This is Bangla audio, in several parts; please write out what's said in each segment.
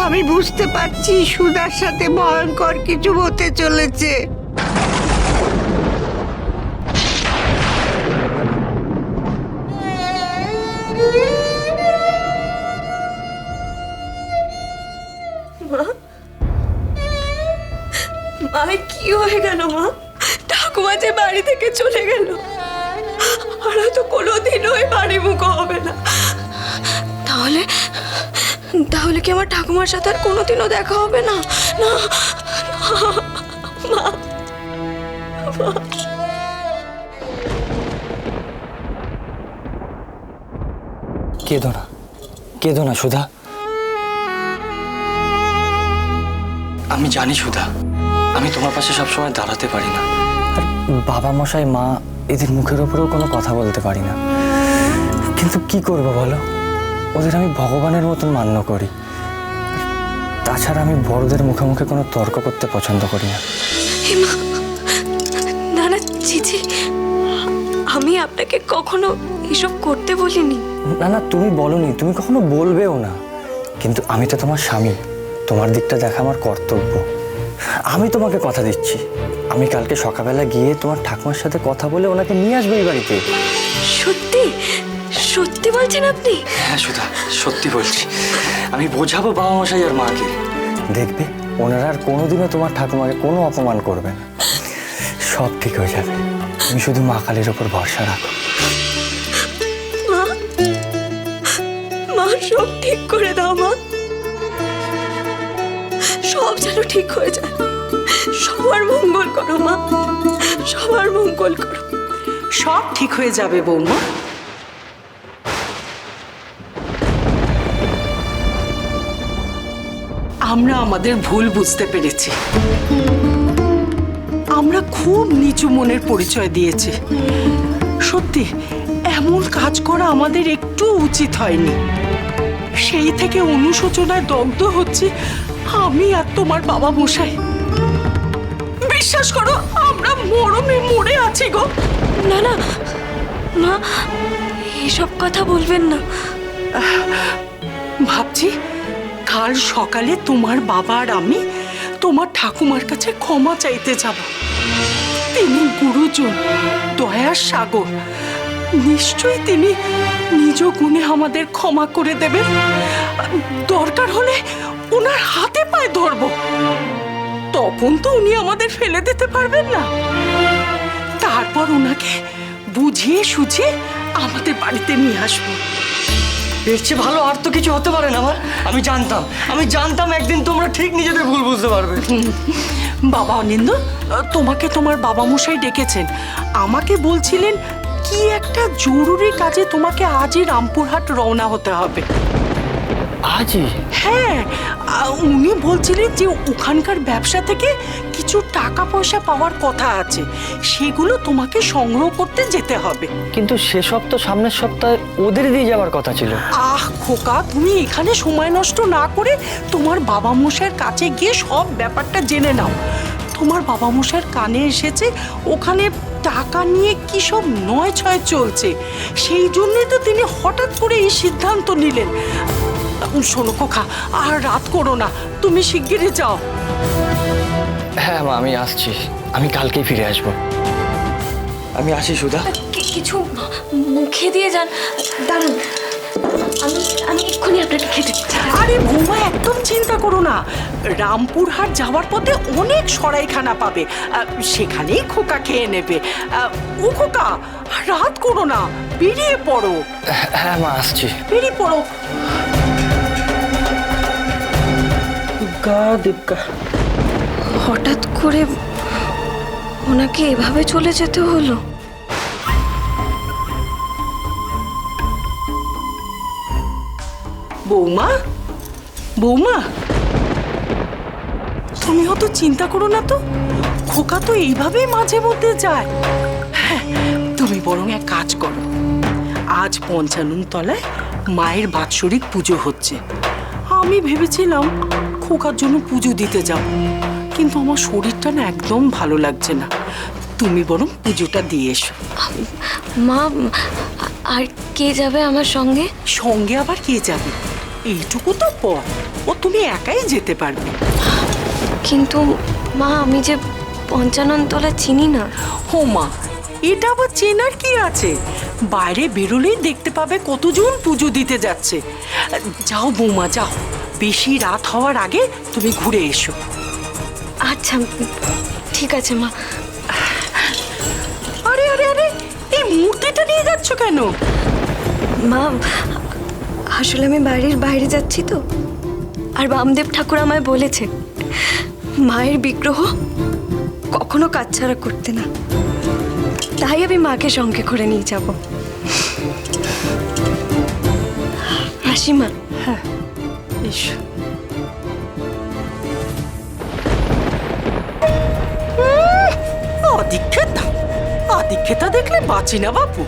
আমি বুঝতে পারছি সুধার সাথে ভয়ঙ্কর কিছু হতে চলেছে। মায়ের কি হয়ে গেল মা? ঠাকুমা যে বাড়ি থেকে চলে গেল, আর হয়তো কোনোদিনও ওই বাড়ি মুখ হবে না। তাহলে তাহলে কি আমার ঠাকুমার সাথে আর কোনোদিনও দেখা হবে না? না মা, মা। কেঁদো না সুধা। আমি জানি সুধা, আমি তোমার পাশে সবসময় দাঁড়াতে পারি না, আর বাবা মশাই মা এদের মুখের ওপরেও কোনো কথা বলতে পারি না। কিন্তু কি করবো বলো, ওদের আমি ভগবানের মতন মান্য করি। তাছাড়া আমি বড়দের মুখে মুখে কোনো তর্ক করতে পছন্দ করি না। না না চিচি, আমি আপনাকে কখনো এসব করতে বলিনি। না না, তুমি বলনি, তুমি কখনো বলবেও না। কিন্তু আমি তো তোমার স্বামী, তোমার দিকটা দেখা আমার কর্তব্য। আমি তোমাকে কথা দিচ্ছি, আমি কালকে সকালবেলা গিয়ে তোমার ঠাকুমার সাথে কথা বলে ওনাকে নিয়ে আসবো এই বাড়িতে। সত্যি সত্যি বলছেন আপনি? হ্যাঁ সুধা, সত্যি বলছি। আমি বোঝাবো বাবা মশাই আর মাকে, দেখবে ওনারা আর কোনোদিনও তোমার ঠাকুমাকে কোনো অপমান করবে না। সব ঠিক হয়ে যাবে, তুমি শুধু মা কালীর ওপর ভরসা রাখো। মা, মা সব ঠিক করে দাও মা, সব যেন ঠিক হয়ে যায়। সবার মঙ্গল করো মা, সবার মঙ্গল করো। সব ঠিক হয়ে যাবে বৌমা। আমরা আমাদের ভুল বুঝতে পেরেছি, আমরা খুব নিচু মনের পরিচয় দিয়েছি। সত্যি এমন কাজ করা আমাদের একটু উচিত হয়নি। সেই থেকে অনুশোচনায় দগ্ধ হচ্ছে আমি আর তোমার বাবা মশাই। বিশ্বাস করো, আমরা মরমে মরে আছি গো। না না মা, এসব কথা বলবেন না। ভাবছি কাল সকালে তোমার বাবা আর আমি তোমার ঠাকুমার কাছে ক্ষমা চাইতে যাব। তিনি গুরুজন, দয়ার সাগর, নিশ্চয়ই তিনি নিজ গুণে আমাদের ক্ষমা করে দেবেন। দরকার হলে ওনার হাতে পায়ে ধরবো, তখন তো উনি আমাদের ফেলে দিতে পারবেন না। তারপর ওনাকে বুঝিয়ে সুঝিয়ে আমাদের বাড়িতে নিয়ে আসবো। এর চেয়ে ভালো আর তো কিছু হতে পারে না। আমি জানতাম একদিন তোমরা ঠিক নিজেদের ভুল বুঝতে পারবে। বাবা অনিন্দ, তোমাকে তোমার বাবা মশাই ডেকেছেন, আমাকে বলছিলেন কি একটা জরুরি কাজে তোমাকে আজই রামপুরহাট রওনা হতে হবে। আজই? হ্যাঁ, উনি বলছিলেন যে ওখানকার ব্যবসা থেকে কিছু টাকা পয়সা পাওয়ার কথা আছে, সেগুলো তোমাকে সংগ্রহ করতে যেতে হবে। কিন্তু সেসব তো সামনের সপ্তাহে ওদের দিয়ে যাওয়ার কথা ছিল। আহ খোকা, তুমি এখানে সময় নষ্ট না করে তোমার বাবা মশাইয়ের কাছে গিয়ে সব ব্যাপারটা জেনে নাও। তোমার বাবা মশাইয়ের কানে এসেছে ওখানে টাকা নিয়ে কি সব নয় ছয় চলছে, সেই জন্যই তো তিনি হঠাৎ করে এই সিদ্ধান্ত নিলেন। শোনো খোকা, আর রাত করো না, তুমি শিগগিরই যাও। হ্যাঁ মা, আমি আসছি, আমি কালকেই ফিরে আসবো। আমি আসি সুধা। কিছু মুখে দিয়ে যান, দাঁড়ান, আমি আমি এক্ষুনি আপনাকে খেতে দিচ্ছি। আরে বৌমা, একদম চিন্তা করো না, রামপুরহাট যাওয়ার পথে অনেক সরাইখানা পাবে, সেখানেই খোকা খেয়ে নেবে। ও খোকা, রাত করো না, বেরিয়ে পড়ো। হ্যাঁ মা, আসছি। বেরিয়ে পড়ো। দুর্গা দুর্গা। হঠাৎ করে ওনাকে এভাবে চলে যেতে হলো। বৌমা, বৌমা, তুমি অত চিন্তা করো না তো, খোকা তো এইভাবেই মাঝে মধ্যে যায়। হ্যাঁ, তুমি বরং এক কাজ করো, আজ পঞ্চানন তলায় মায়ের বাৎসরিক পুজো হচ্ছে। আমি ভেবেছিলাম খোকার জন্য পুজো দিতে যাব, কিন্তু আমার শরীরটা না একদম ভালো লাগছে না। তুমি বরং পুজোটা দিয়ে এসো। মা, আর কে যাবে আমার সঙ্গে? সঙ্গে আবার কে যাবে? এইটুকু তো পথ, ও তুমি একাই যেতে পারবে। কিন্তু মা আমি যে পঞ্চাননতলা চিনি না। ও মা, এটা আবার চেনার কি আছে? বাইরে বেরোলেই দেখতে পাবে কতজন পুজো দিতে যাচ্ছে। যাও বৌমা যাও, বেশি রাত হওয়ার আগে তুমি ঘুরে এসো। আচ্ছা ঠিক আছে মা। আরে আরে আরে, এই মূর্তিটা নিয়ে যাচ্ছ কেন? মা আসলে আমি বাড়ির বাইরে যাচ্ছি তো, আর বামদেব ঠাকুর আমায় বলেছে মায়ের বিগ্রহ কখনো কাছছাড়া করতে না, তাই আমি মাকে সঙ্গে করে নিয়ে যাব। আসি মা। হ্যাঁ এসো। অদীক্ষেতা, অদীক্ষেতা দেখলে বাঁচি না বাপু।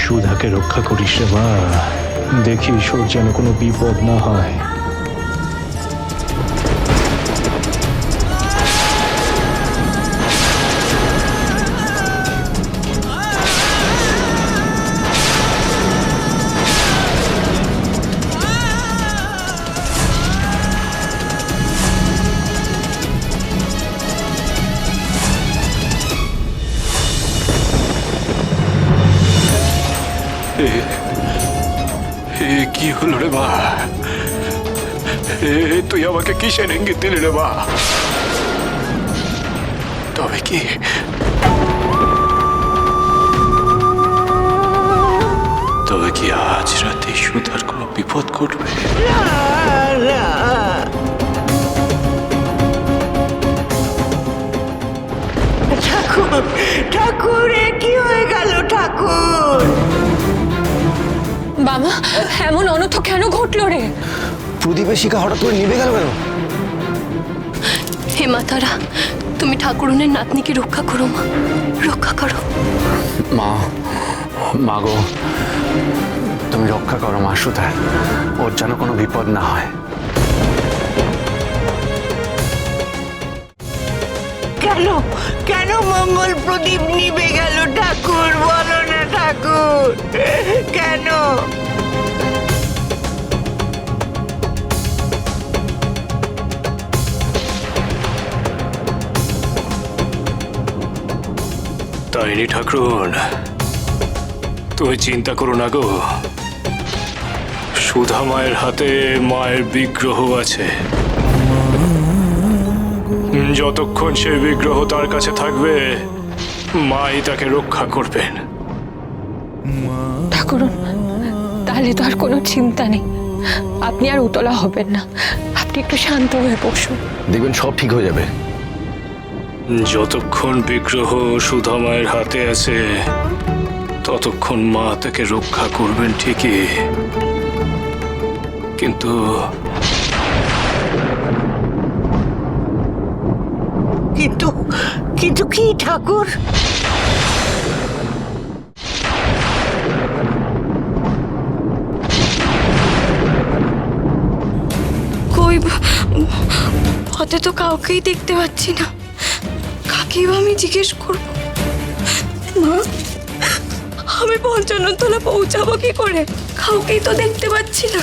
সুধাকে রক্ষা করিস রে মা, দেখিস ওর যেন কোনো বিপদ না হয়। কি হলো রে মা? তুই আমাকে কিসের ইঙ্গিত দিলি রে মা? তবে কি আজ রাতে সুধার কোনো বিপদ ঘটবে? ঠাকুর, ঠাকুর, এ কি হয়ে গেল ঠাকুর? বাবা এমন অনর্থ কেন ঘটলো রে? প্রদীপের শিখা হঠাৎ করে নিভে গেল কেন? হে মাতারা, তুমি ঠাকুরনের নাতনিকে রক্ষা করো মা, রক্ষা করো। মা গো, তুমি রক্ষা করো মা সুধার, ওর যেন কোনো বিপদ না হয়। কেন কেন মঙ্গল প্রদীপ নিভে গেল ঠাকুর? বলো না ঠাকুর, কেন? তাইনি ঠাকুর, তুমি চিন্তা করো না গো। সুধা মায়ের হাতে মায়ের বিগ্রহ আছে। যতক্ষণ সেই বিগ্রহ তার কাছে থাকবে, মাই তাকে রক্ষা করবেন। ঠাকুরন, তাহলে তো আর কোনো চিন্তা নেই, আপনি আর উতলা হবেন না, আপনি একটু শান্ত হয়ে বসুন, দেখবেন সব ঠিক হয়ে যাবে। যতক্ষণ বিগ্রহ সুধা মায়ের হাতে আছে, ততক্ষণ মা তাকে রক্ষা করবেন ঠিকই, কিন্তু কিন্তু কিন্তু কি ঠাকুর? কই পথে তো কাউকেই দেখতে পাচ্ছি না, কাকেই বা আমি জিজ্ঞেস করব? মা, আমি পঞ্চাননতলা পৌঁছাবো কি করে? কাউকেই তো দেখতে পাচ্ছি না।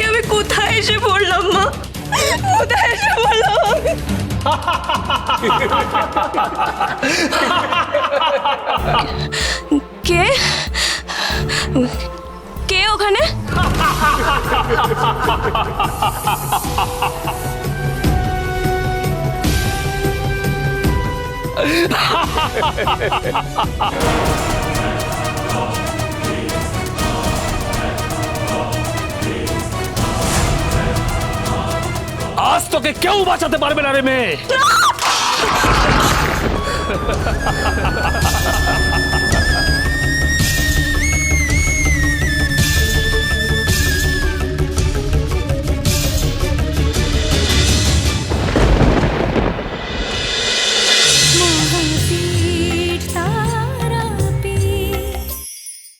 আমি কোথায় এসে পড়লাম মা, কোথায় এসে পড়লাম আমি? কে কে ওখানে? আজ তোকে কেউ বাঁচাতে পারবে না রে মেয়ে।